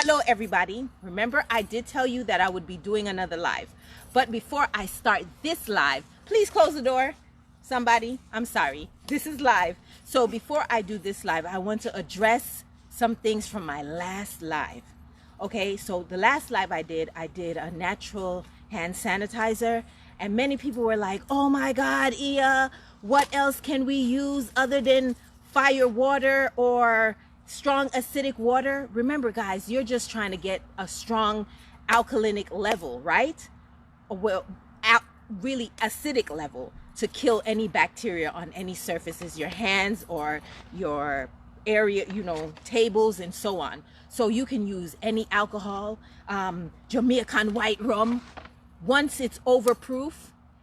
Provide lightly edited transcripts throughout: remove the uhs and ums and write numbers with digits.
Hello everybody. Remember, I did tell you that I would be doing another live. But before I start this live, please close the door. Somebody, I'm sorry. This is live. So before I do this live, I want to address some things from my last live. Okay, so the last live I did a natural hand sanitizer, and many people were like, oh my God, Ia, what else can we use other than fire water or strong acidic water? Remember guys, you're just trying to get a strong alkalinic level, right? Well, really acidic level to kill any bacteria on any surfaces, your hands or your area, you know, tables and so on. So you can use any alcohol, Jamaican white rum. Once it's overproof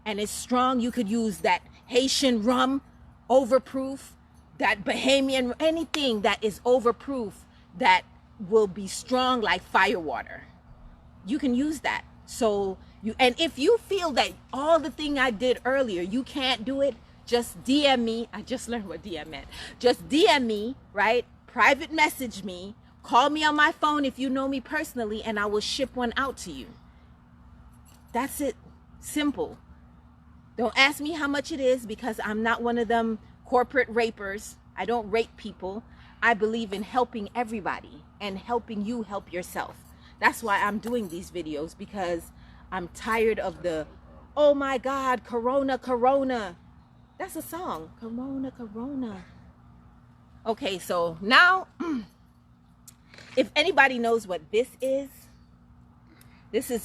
and it's strong, you could use that Haitian rum, overproof, that Bahamian, anything that is overproof that will be strong like fire water. You can use that. So you, and if you feel that all the thing I did earlier, you can't do it, just DM me. I just learned what DM meant. Just DM me, right? Private message me. Call me on my phone if you know me personally, and I will ship one out to you. That's it. Simple. Don't ask me how much it is, because I'm not one of them corporate rapers. I don't rape people. I believe in helping everybody and helping you help yourself. That's why I'm doing these videos, because I'm tired of the, oh my God, Corona, Corona. That's a song. Corona, Corona. Okay, so now, if anybody knows what this is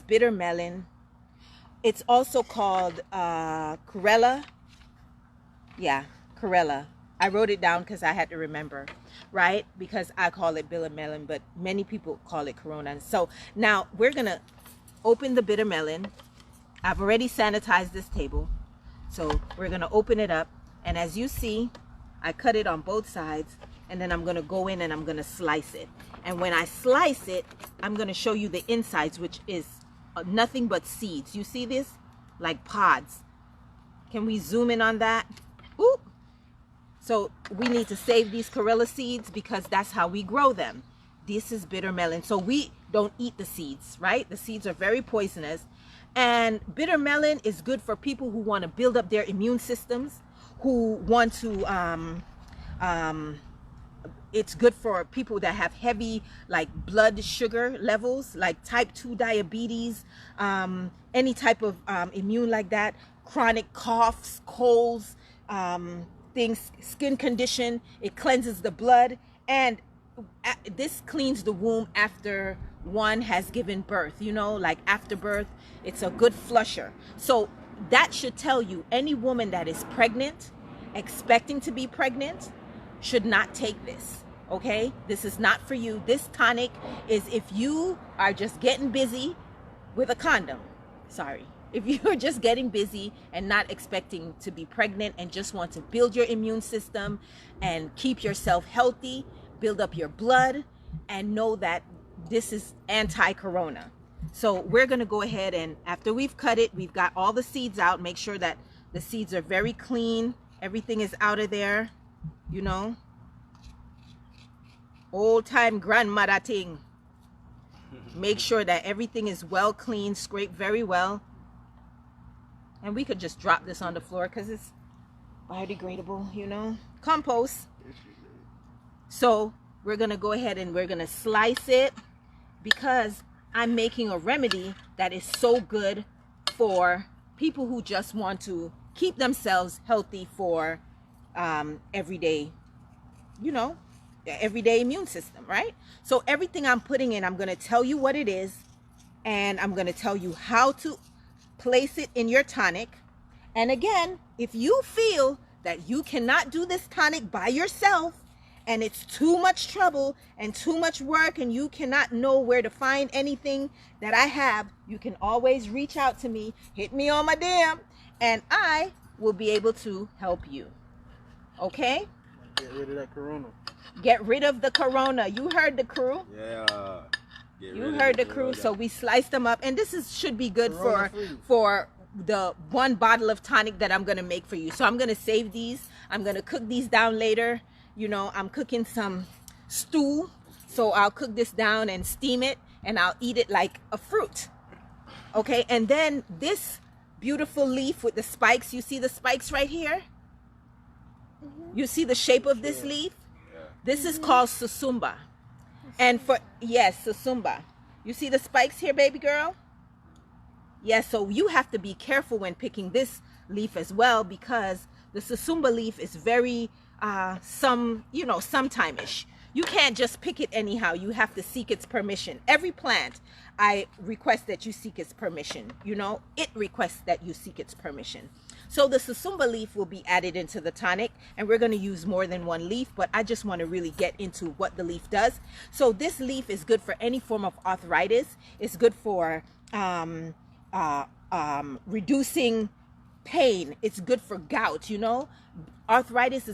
bitter melon. It's also called Corella. Yeah, Corella. I wrote it down because I had to remember, right? Because I call it bitter melon, but many people call it Corona. So now we're gonna open the bitter melon. I've already sanitized this table, so we're gonna open it up. And as you see, I cut it on both sides, and then I'm gonna go in and I'm gonna slice it. And when I slice it, I'm gonna show you the insides, which is nothing but seeds. You see this? Like pods. Can we zoom in on that? Ooh. So we need to save these Corella seeds because that's how we grow them. This is bitter melon. So we don't eat the seeds, right? The seeds are very poisonous. And bitter melon is good for people who want to build up their immune systems, who want to it's good for people that have heavy like blood sugar levels, like type 2 diabetes, any type of immune like that, chronic coughs, colds, things, skin condition. It cleanses the blood, and this cleans the womb after one has given birth, you know, like after birth. It's a good flusher. So that should tell you any woman that is pregnant, expecting to be pregnant, should not take this. Okay, this is not for you. This tonic is if you are just getting busy with a condom. Sorry, if you're just getting busy and not expecting to be pregnant and just want to build your immune system and keep yourself healthy, build up your blood, and know that this is anti-corona. So we're gonna go ahead, and after we've cut it, we've got all the seeds out. Make sure that the seeds are very clean. Everything is out of there, you know. Old time grandmother thing. Make sure that everything is well cleaned, scraped very well. And we could just drop this on the floor because it's biodegradable, you know, compost. So we're gonna go ahead and we're gonna slice it, because I'm making a remedy that is so good for people who just want to keep themselves healthy for everyday, you know, everyday immune system, right? So everything I'm putting in, I'm going to tell you what it is, and I'm going to tell you how to place it in your tonic. And again, if you feel that you cannot do this tonic by yourself and it's too much trouble and too much work and you cannot know where to find anything that I have, you can always reach out to me, hit me on my DM, and I will be able to help you. Okay? Get rid of that corona. Get rid of the corona. You heard the crew. Yeah. You heard the crew. So we sliced them up, and this should be good for the one bottle of tonic that I'm gonna make for you. So I'm gonna save these. I'm gonna cook these down later. You know, I'm cooking some stew. So I'll cook this down and steam it, and I'll eat it like a fruit. Okay, and then this beautiful leaf with the spikes, you see the spikes right here? You see the shape of this leaf? This is called susumba. And yes, susumba. You see the spikes here, baby girl? Yes, so you have to be careful when picking this leaf as well, because the susumba leaf is very sometime-ish. You can't just pick it anyhow. You have to seek its permission. Every plant, I request that you seek its permission. It requests that you seek its permission. So the susumba leaf will be added into the tonic, and we're going to use more than one leaf, but I just want to really get into what the leaf does. So this leaf is good for any form of arthritis. It's good for reducing pain. It's good for gout. Arthritis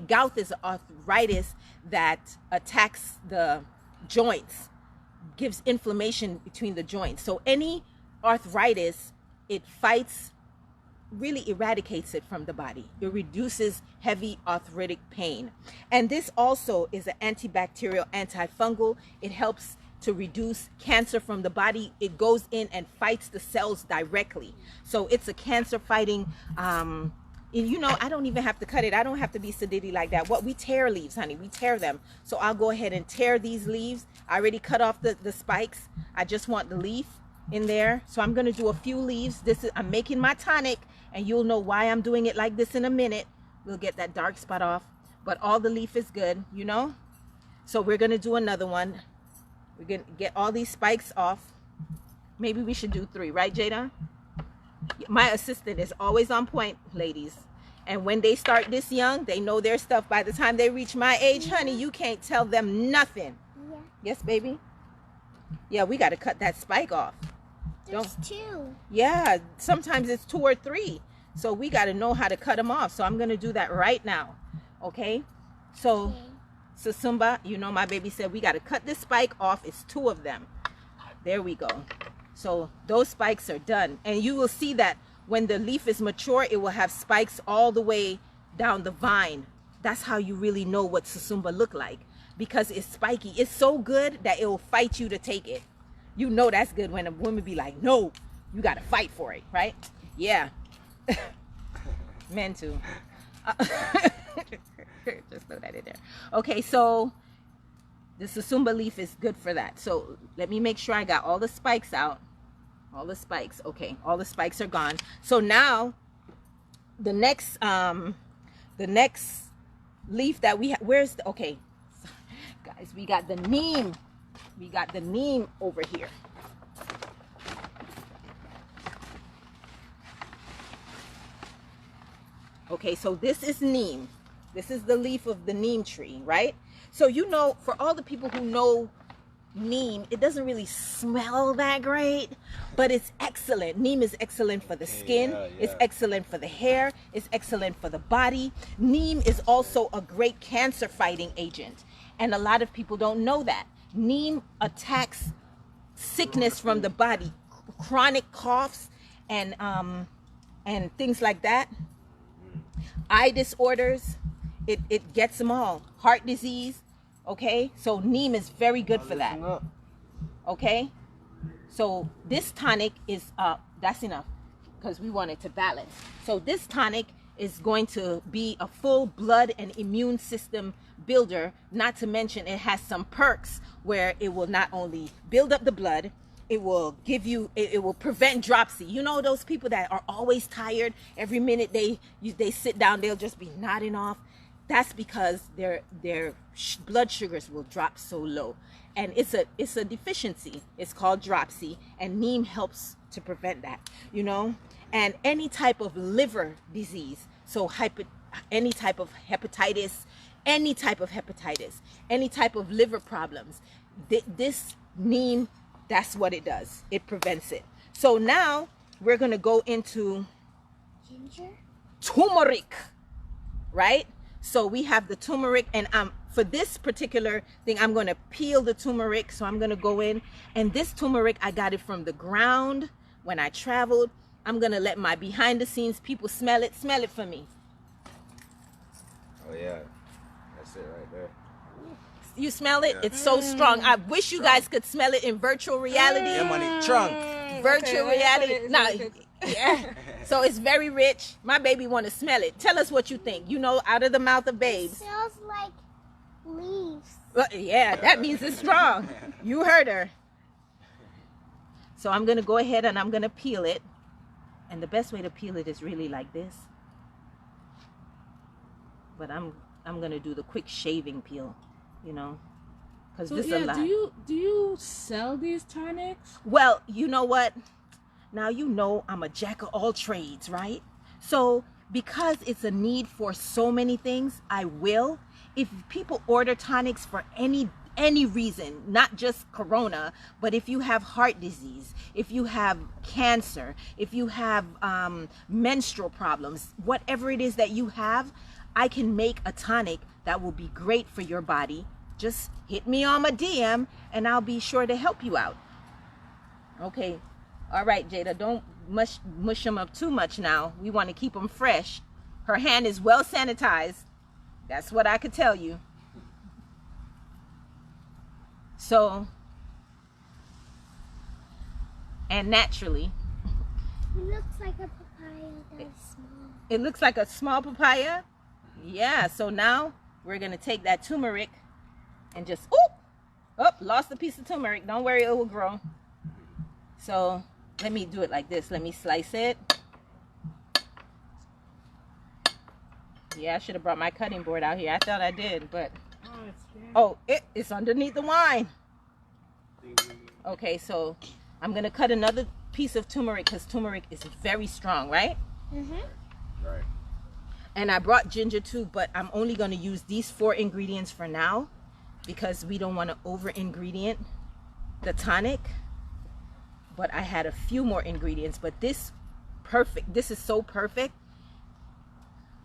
gout is arthritis that attacks the joints, gives inflammation between the joints. So any arthritis, it really eradicates it from the body. It reduces heavy arthritic pain. And this also is an antibacterial, antifungal. It helps to reduce cancer from the body. It goes in and fights the cells directly. So it's a cancer fighting, I don't even have to cut it. I don't have to be sadiddy like that. We tear leaves, honey. We tear them. So I'll go ahead and tear these leaves. I already cut off the spikes. I just want the leaf in there. So I'm going to do a few leaves. I'm making my tonic, and you'll know why I'm doing it like this in a minute. We'll get that dark spot off. But all the leaf is good, So we're going to do another one. We're going to get all these spikes off. Maybe we should do 3, right, Jada? My assistant is always on point, ladies. And when they start this young, they know their stuff. By the time they reach my age, honey, you can't tell them nothing. Yeah. Yes, baby? Yeah, we got to cut that spike off. There's 2. Yeah, sometimes it's 2 or 3. So we got to know how to cut them off. So I'm going to do that right now. Okay? So, susumba, my baby said we got to cut this spike off. It's 2 of them. There we go. So those spikes are done. And you will see that when the leaf is mature, it will have spikes all the way down the vine. That's how you really know what susumba look like, because it's spiky. It's so good that it will fight you to take it. That's good when a woman be like, no, you got to fight for it, right? Yeah. Men too. Just throw that in there. Okay, so the susumba leaf is good for that. So let me make sure I got all the spikes out. All the spikes. Okay, all the spikes are gone. So now the next leaf that we have, okay, guys, we got the neem. We got the neem over here. Okay, so this is neem. This is the leaf of the neem tree, right? So for all the people who know neem, it doesn't really smell that great, but it's excellent. Neem is excellent for the skin. Yeah. It's excellent for the hair. It's excellent for the body. Neem is also a great cancer fighting agent, and a lot of people don't know that. Neem attacks sickness from the body, chronic coughs and things like that, eye disorders. It gets them all. Heart disease. Okay, so neem is very good for that. Okay, so this tonic is that's enough, because we want it to balance. So this tonic is going to be a full blood and immune system builder. Not to mention, it has some perks where it will not only build up the blood, it will give you, it will prevent dropsy. Those people that are always tired, every minute they sit down, they'll just be nodding off. That's because their blood sugars will drop so low, and it's a deficiency. It's called dropsy, and neem helps to prevent that. And any type of liver disease, so any type of hepatitis, any type of liver problems, this neem, that's what it does. It prevents it. So now we're gonna go into ginger, turmeric, right? So we have the turmeric, and for this particular thing, I'm going to peel the turmeric. So I'm going to go in, and this turmeric, I got it from the ground when I traveled. I'm going to let my behind the scenes people smell it. Smell it for me. Oh yeah, that's it right there. You smell it? Yeah. It's so strong. I wish you guys could smell it in virtual reality. Yeah, money. Trunk. Virtual reality. Nah, yeah. So it's very rich. My baby want to smell it. Tell us what you think. You know, out of the mouth of It babes. smells like leaves. Well, yeah, that means it's strong. You heard her. So I'm going to go ahead and I'm going to peel it. And the best way to peel it is really like this. But I'm going to do the quick shaving peel, you know, because So this is yeah, a lot. do you sell these tonics? Well, you know what? Now you know I'm a jack of all trades, right? So because it's a need for so many things, I will. If people order tonics for any reason, not just corona, but if you have heart disease, if you have cancer, if you have menstrual problems, whatever it is that you have, I can make a tonic that will be great for your body. Just hit me on my DM and I'll be sure to help you out. Okay. All right, Jada, don't mush them up too much now. We want to keep them fresh. Her hand is well sanitized. That's what I could tell you. So, and naturally, It looks like a papaya that is small. it looks like a small papaya. Yeah, so now we're going to take that turmeric and just, lost a piece of turmeric. Don't worry, it will grow. So let me do it like this. Let me slice it. Yeah, I should have brought my cutting board out here. I thought I did, but it's underneath the wine. Okay, so I'm gonna cut another piece of turmeric because turmeric is very strong, right? Right. And I brought ginger too, but I'm only gonna use these 4 ingredients for now because we don't want to over ingredient the tonic. But I had a few more ingredients, but this is so perfect.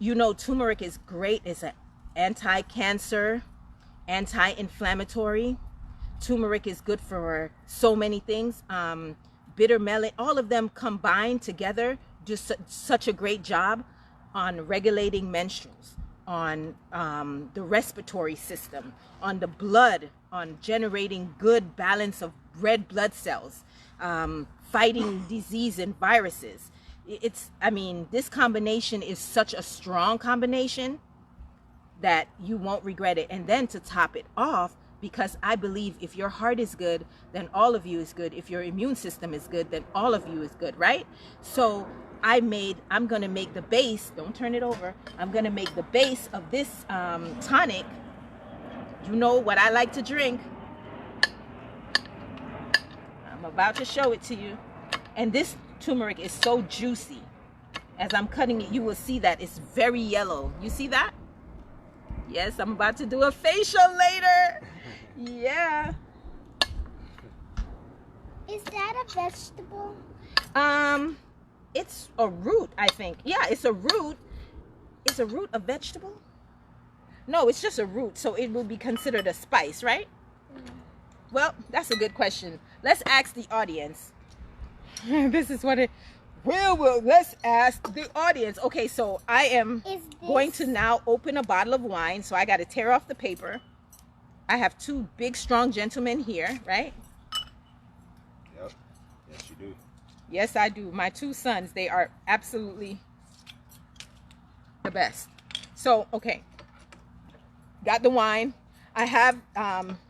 You know, turmeric is great. It's an anti-cancer, anti-inflammatory. Turmeric is good for so many things. Bitter melon, all of them combined together do such a great job on regulating menstruals, on the respiratory system, on the blood, on generating good balance of red blood cells, fighting disease and viruses. This combination is such a strong combination that you won't regret it. And then to top it off, because I believe if your heart is good, then all of you is good. If your immune system is good, then all of you is good, right? So I'm going to make the base, don't turn it over. I'm going to make the base of this tonic. You know what I like to drink. I'm about to show it to you. And this turmeric is so juicy. As I'm cutting it, you will see that it's very yellow. You see that? Yes, I'm about to do a facial later. Yeah. Is that a vegetable? It's a root, I think. Yeah, it's a root. Is a root a vegetable? No, it's just a root, so it will be considered a spice, right? Well, that's a good question. Let's ask the audience. This is what it... Well, let's ask the audience. Okay, so I am going to now open a bottle of wine. So I got to tear off the paper. I have 2 big, strong gentlemen here, right? Yep. Yes, you do. Yes, I do. My 2 sons, they are absolutely the best. So, okay. Got the wine. I have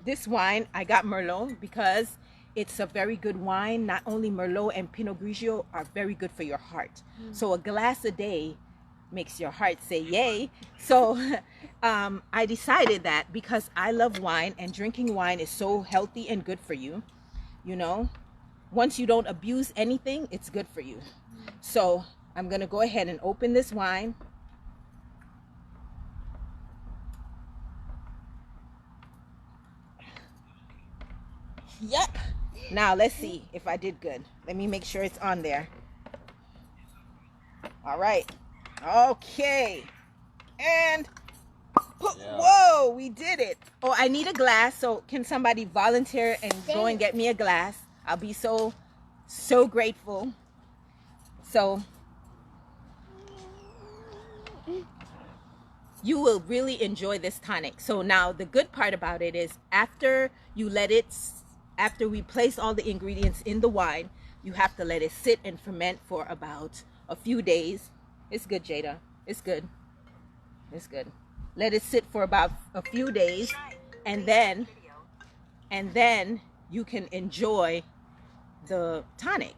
this wine. I got Merlot because it's a very good wine. Not only Merlot and Pinot Grigio are very good for your heart. So a glass a day makes your heart say yay. So I decided that because I love wine and drinking wine is so healthy and good for you, you know, once you don't abuse anything, it's good for you. So I'm going to go ahead and open this wine. Yep. Now let's see if I did good. Let me make sure it's on there. All right. Okay. And whoa, we did it. Oh, I need a glass. So can somebody volunteer and go and get me a glass? I'll be so grateful. So you will really enjoy this tonic. So now the good part about it is after we place all the ingredients in the wine, you have to let it sit and ferment for about a few days. It's good, Jada. It's good. It's good. Let it sit for about a few days, and then you can enjoy the tonic.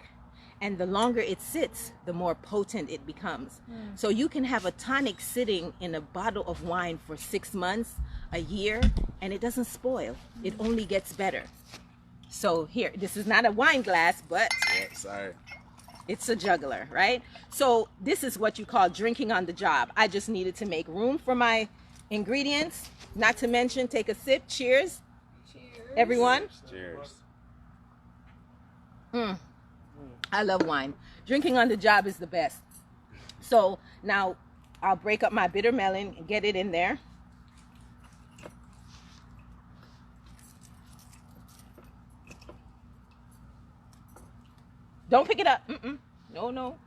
And the longer it sits, the more potent it becomes. So you can have a tonic sitting in a bottle of wine for 6 months, a year, and it doesn't spoil. It only gets better. So here, this is not a wine glass, but Yeah, sorry. it's a juggler, right? So this is what you call drinking on the job. I just needed to make room for my ingredients, not to mention take a sip. Cheers. Cheers. Everyone. Cheers. I love wine. Drinking on the job is the best. So now I'll break up my bitter melon and get it in there. Don't pick it up. No, no.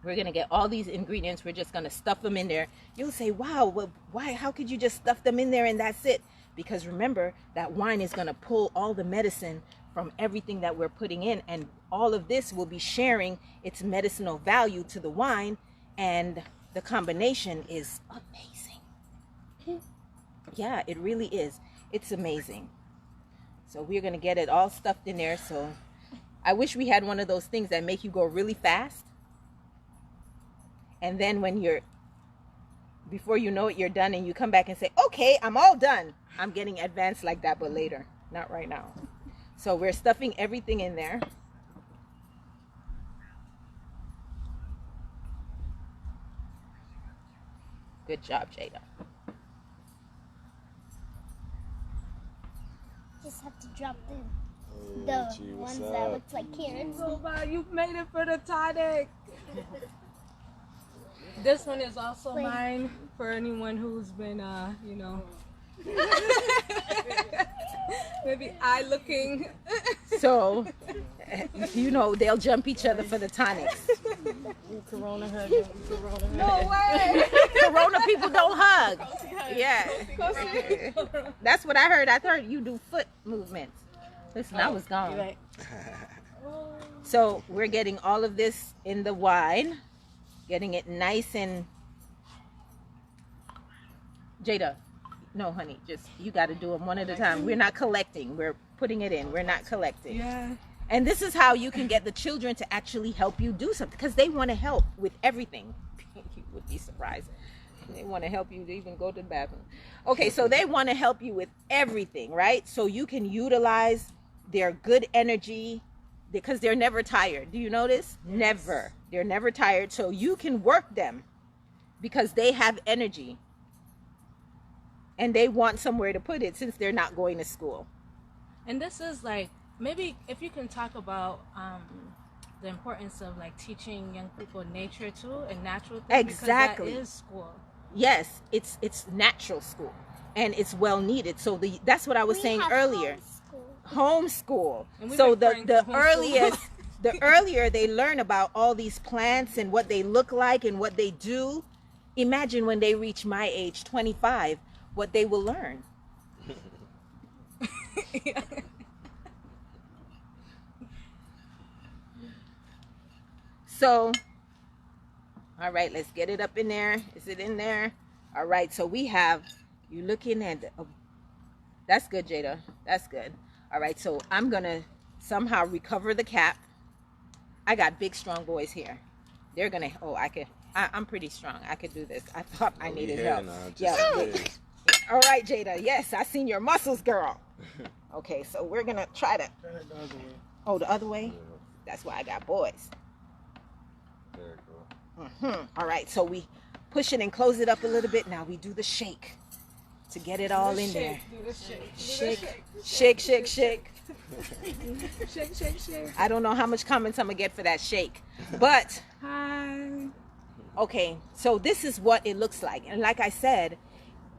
We're going to get all these ingredients. We're just going to stuff them in there. You'll say, wow, well, why? How could you just stuff them in there and that's it? Because remember, that wine is going to pull all the medicine from everything that we're putting in. And all of this will be sharing its medicinal value to the wine. And the combination is amazing. Yeah, it really is. It's amazing. So we're going to get it all stuffed in there. So I wish we had one of those things that make you go really fast. And then before you know it, you're done and you come back and say, okay, I'm all done. I'm getting advanced like that, but later, not right now. So we're stuffing everything in there. Good job, Jada. Just have to drop the Hey, G, ones what's that up? look like carrots. So bad, you've made it for the tonic. This one is also Wait. mine for anyone who's been, maybe eye looking. So, they'll jump each other for the tonics. Corona hug. No way. Corona people don't hug. Yeah. That's what I heard. I heard you do foot movements. Listen, I was gone. Right. So we're getting all of this in the wine. Getting it nice and... Jada, no, honey, just, you got to do them one at a time. We're not collecting. We're putting it in. We're not collecting. Yeah. And this is how you can get the children to actually help you do something, because they want to help with everything. You would be surprised. They want to help you to even go to the bathroom. Okay, so they want to help you with everything, right? So you can utilize their good energy, because they're never tired. Do you notice? Never. They're never tired. So you can work them because they have energy. And they want somewhere to put it since they're not going to school. And this is like, maybe if you can talk about the importance of like teaching young people nature too and natural things. Exactly. Because that is school. Yes, it's natural school. And it's well needed. So that's what I was saying have earlier. Homeschool. And we've So been praying the for homeschool. the earlier they learn about all these plants and what they look like and what they do, imagine when they reach my age, 25, what they will learn. Yeah. So, all right, let's get it up in there. Is it in there? All right, so we have, you looking at, that's good, Jada. That's good. All right, so I'm going to somehow recover the cap. I got big, strong boys here. They're going to, I'm pretty strong. I could do this. I thought I needed help. All right, Jada. Yes, I seen your muscles, girl. Okay, so we're going to try to, the other way? That's why I got boys. There you go. All right, so we push it and close it up a little bit. Now we do the shake to get it all in there. Shake, shake, shake, shake. Shake, shake, shake. I don't know how much comments I'm gonna get for that shake, but Hi. okay. So this is what it looks like, and like I said,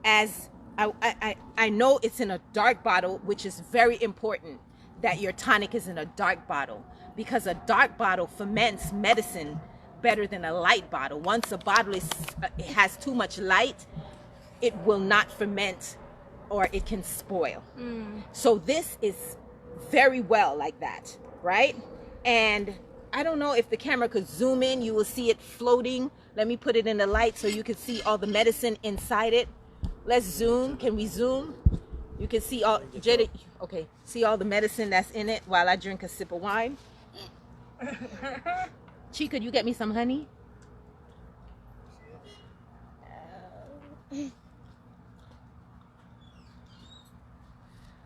as I know it's in a dark bottle, which is very important that your tonic is in a dark bottle, because a dark bottle ferments medicine better than a light bottle. Once a bottle it has too much light, it will not ferment, or it can spoil. So this is very well like that, right? And I don't know if the camera could zoom in. You will see it floating. Let me put it in the light so you can see all the medicine inside it. Let's zoom. Can we zoom? You can see all, Jada, okay, see all the medicine that's in it while I drink a sip of wine. Chi, could you get me some honey?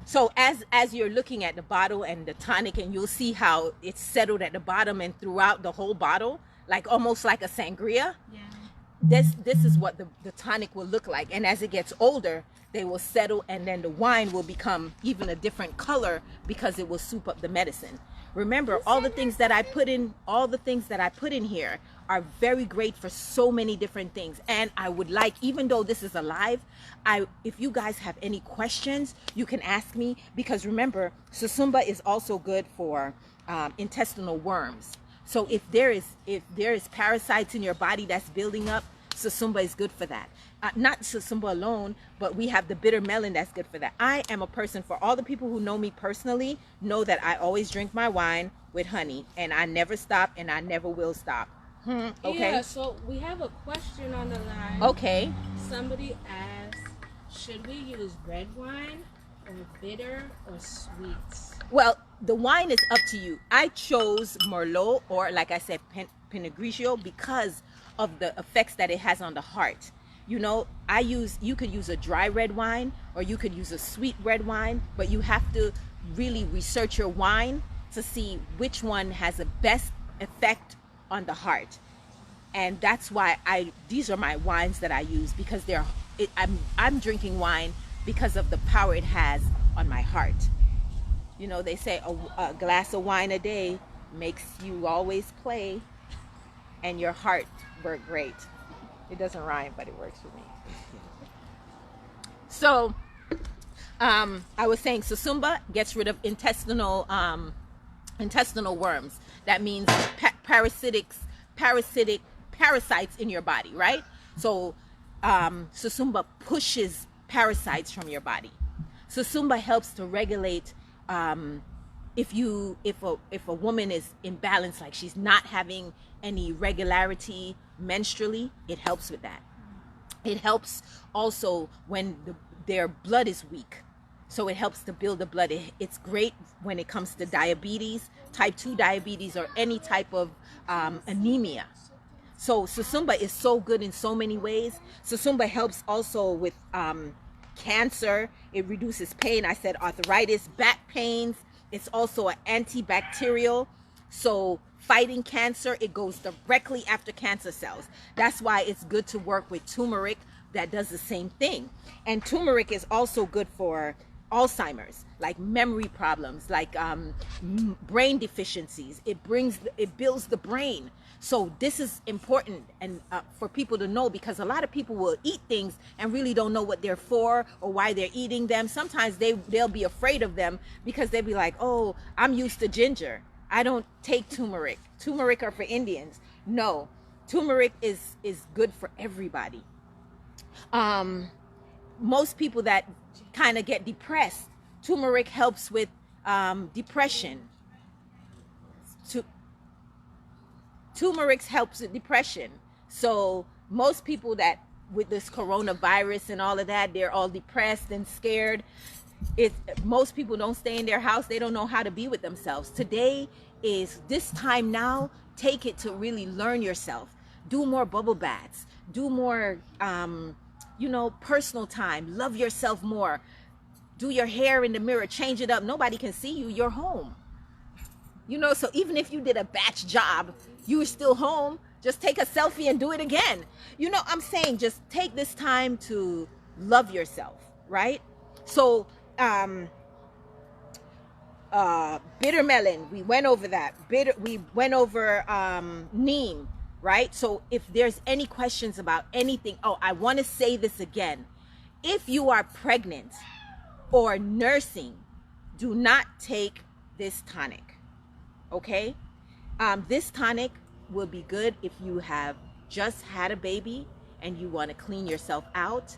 So as you're looking at the bottle and the tonic, and you'll see how it's settled at the bottom and throughout the whole bottle, like almost like a sangria. Yeah. This is what the tonic will look like. And as it gets older, they will settle, and then the wine will become even a different color because it will soup up the medicine. Remember, all the things that I put in here are very great for so many different things. And I would like, even though this is a live, if you guys have any questions, you can ask me, because remember, susumba is also good for intestinal worms. So if there is parasites in your body that's building up, susumba is good for that. Not susumba alone, but we have the bitter melon that's good for that. I am a person, for all the people who know me personally, know that I always drink my wine with honey, and I never stop, and I never will stop. Okay. Yeah, so we have a question on the line. Okay. Somebody asked, should we use red wine or bitter or sweets? Well, the wine is up to you. I chose Merlot, or like I said, Pinot Grigio, because of the effects that it has on the heart. You know, you could use a dry red wine, or you could use a sweet red wine, but you have to really research your wine to see which one has the best effect on the heart. And that's why these are my wines that I use, because I'm drinking wine because of the power it has on my heart. You know, they say a glass of wine a day makes you always play and your heart work great. It doesn't rhyme, but it works for me. So I was saying susumba gets rid of intestinal worms. That means parasites in your body, right? So susumba pushes parasites from your body. Susumba helps to regulate if a woman is imbalanced, like she's not having any regularity menstrually, it helps with that. It helps also when their blood is weak. So it helps to build the blood. It's great when it comes to diabetes, type 2 diabetes, or any type of anemia. So susumba is so good in so many ways. Susumba helps also with cancer. It reduces pain. I said arthritis, back pains. It's also an antibacterial. So fighting cancer, it goes directly after cancer cells. That's why it's good to work with turmeric, that does the same thing. And turmeric is also good for Alzheimer's, like memory problems, like brain deficiencies. It builds the brain. So this is important, and for people to know, because a lot of people will eat things and really don't know what they're for or why they're eating them. Sometimes they'll be afraid of them because they'll be like, oh, I'm used to ginger, I don't take turmeric. Turmeric are for Indians. No, turmeric is good for everybody. Most people that kind of get depressed, turmeric helps with depression. Turmeric helps with depression. So most people that with this coronavirus and all of that, they're all depressed and scared. Most people don't stay in their house. They don't know how to be with themselves. Today is this time now. Take it to really learn yourself. Do more bubble baths. Do more, personal time. Love yourself more. Do your hair in the mirror. Change it up. Nobody can see you. You're home. So even if you did a batch job, you were still home. Just take a selfie and do it again. I'm saying just take this time to love yourself, right? So, bitter melon, we went over that. We went over neem, right? So if there's any questions about anything, I want to say this again. If you are pregnant or nursing, do not take this tonic. Okay, this tonic will be good if you have just had a baby and you want to clean yourself out.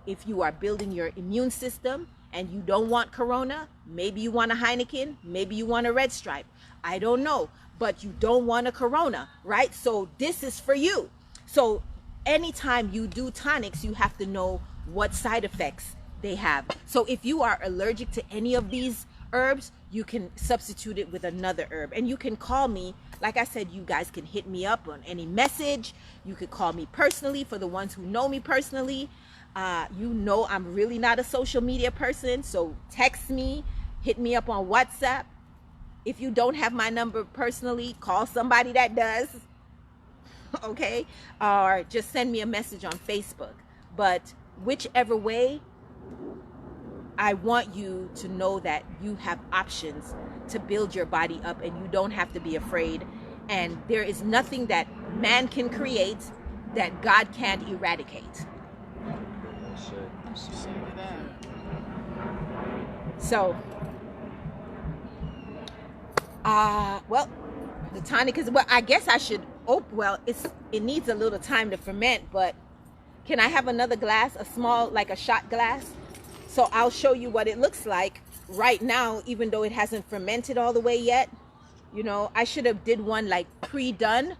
If you are building your immune system and you don't want corona, maybe you want a Heineken, maybe you want a Red Stripe, I don't know, but you don't want a corona, right? So this is for you. So anytime you do tonics, you have to know what side effects they have. So if you are allergic to any of these herbs, you can substitute it with another herb. And you can call me. Like I said, you guys can hit me up on any message. You could call me personally for the ones who know me personally. You know I'm really not a social media person, so text me, hit me up on WhatsApp. If you don't have my number personally, call somebody that does. Okay? Or just send me a message on Facebook. But whichever way, I want you to know that you have options to build your body up and you don't have to be afraid. And there is nothing that man can create that God can't eradicate. So, well, the tonic is, well, I guess I should, well, it needs a little time to ferment, but can I have another glass, a small, like a shot glass? So I'll show you what it looks like right now, even though it hasn't fermented all the way yet. You know, I should have did one like pre-done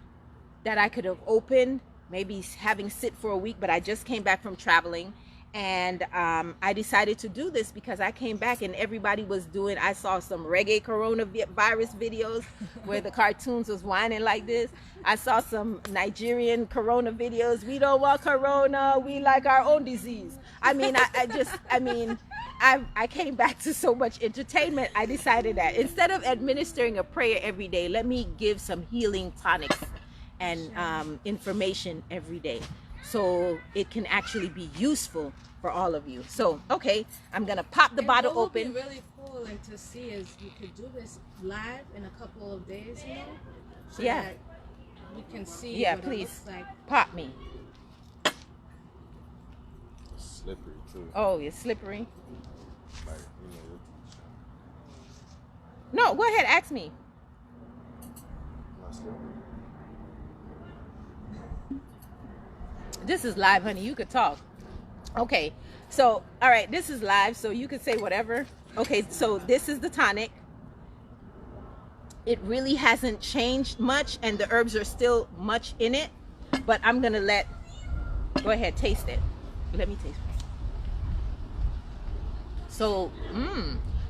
that I could have opened, maybe having sit for a week, but I just came back from traveling. And I decided to do this because I came back and everybody was doing, I saw some reggae coronavirus videos where the cartoons was whining like this. I saw some Nigerian corona videos. We don't want corona, we like our own disease. I mean, I came back to so much entertainment. I decided that instead of administering a prayer every day, let me give some healing tonics and information every day, so it can actually be useful for all of you. So, okay, I'm gonna pop the bottle open. What would be really cool, like, to see is you could do this live in a couple of days, you know? So Yeah. that we can see. Yeah, what please. It looks like. Pop me. Slippery too. Oh, it's slippery. Like, you No, know, go ahead, ask me. not slippery. This is live, honey. You could talk. Okay, so, all right, this is live, so you could say whatever. Okay, so this is the tonic. It really hasn't changed much, and the herbs are still much in it, but I'm going to go ahead, taste it. Let me taste it. So,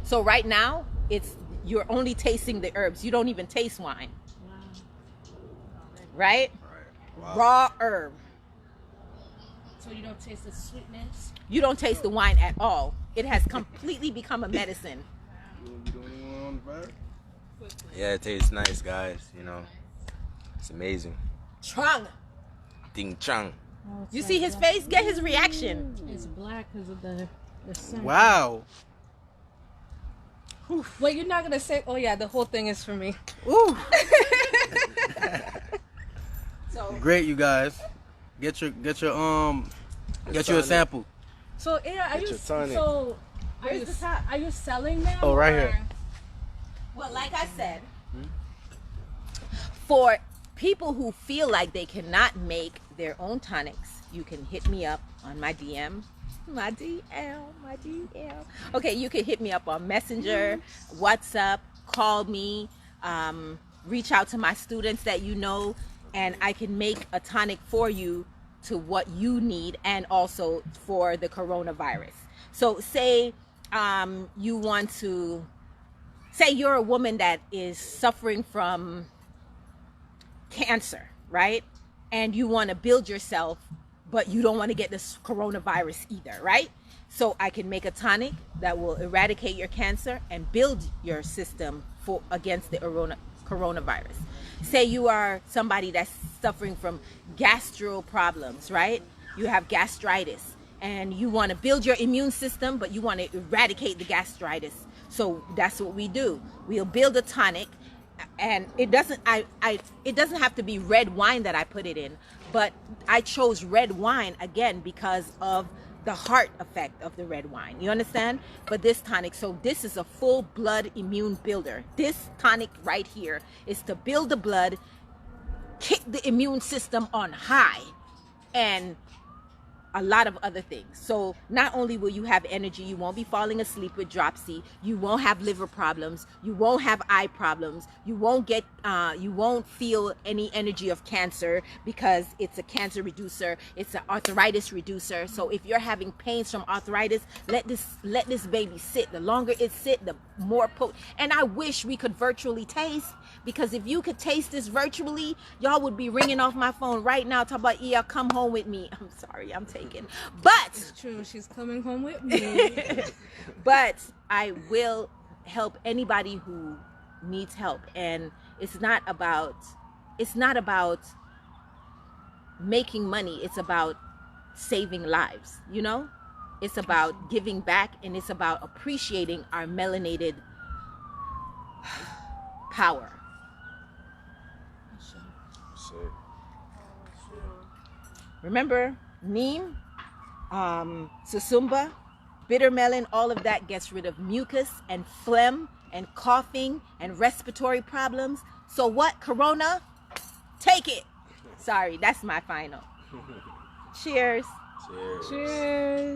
so right now, you're only tasting the herbs. You don't even taste wine. Wow. Right? Wow. Raw herb. So you don't taste the sweetness? You don't taste the wine at all. It has completely become a medicine. You doing anyone on the back? Yeah, it tastes nice, guys. You know, it's amazing. Trung. Ding chang. Oh, it's You like see his black. face? Get his reaction. It's black because of the scent. Wow. Wait, you're not gonna say? Oh yeah, the whole thing is for me. Ooh. So Great, you guys. Get you a sample. So yeah, are Get you your tonic. so? Are Where's you, the top? are you selling them? Oh, right or- here. well, like I said, for people who feel like they cannot make their own tonics, you can hit me up on my DM. My DM. Okay, you can hit me up on Messenger, WhatsApp, call me, reach out to my students that you know, and I can make a tonic for you to what you need and also for the coronavirus. So say you want to, say you're a woman that is suffering from cancer, right? And you want to build yourself, but you don't want to get this coronavirus either, right? So I can make a tonic that will eradicate your cancer and build your system against the coronavirus. Say you are somebody that's suffering from gastro problems, right? You have gastritis and you want to build your immune system, but you want to eradicate the gastritis. So that's what we do. We'll build a tonic, and it doesn't have to be red wine that I put it in, but I chose red wine again because of the heart effect of the red wine. You understand? But this tonic, so this is a full blood immune builder. This tonic right here is to build the blood, kick the immune system on high, and a lot of other things. So not only will you have energy, you won't be falling asleep with dropsy, you won't have liver problems, you won't have eye problems, you won't feel any energy of cancer, because it's a cancer reducer, it's an arthritis reducer. So if you're having pains from arthritis, let this baby sit. The longer it sit, the more potent. And I wish we could virtually taste, because if you could taste this virtually, y'all would be ringing off my phone right now talking about, yeah, come home with me. I'm sorry, I'm taken. But It's true, she's coming home with me. but I will help anybody who needs help. And it's not about making money, it's about saving lives, you know? It's about giving back, and it's about appreciating our melanated power. Sick. Remember, neem, susumba, bitter melon, all of that gets rid of mucus and phlegm and coughing and respiratory problems. So what, Corona? Take it. Sorry, that's my final. Cheers. Cheers. Cheers.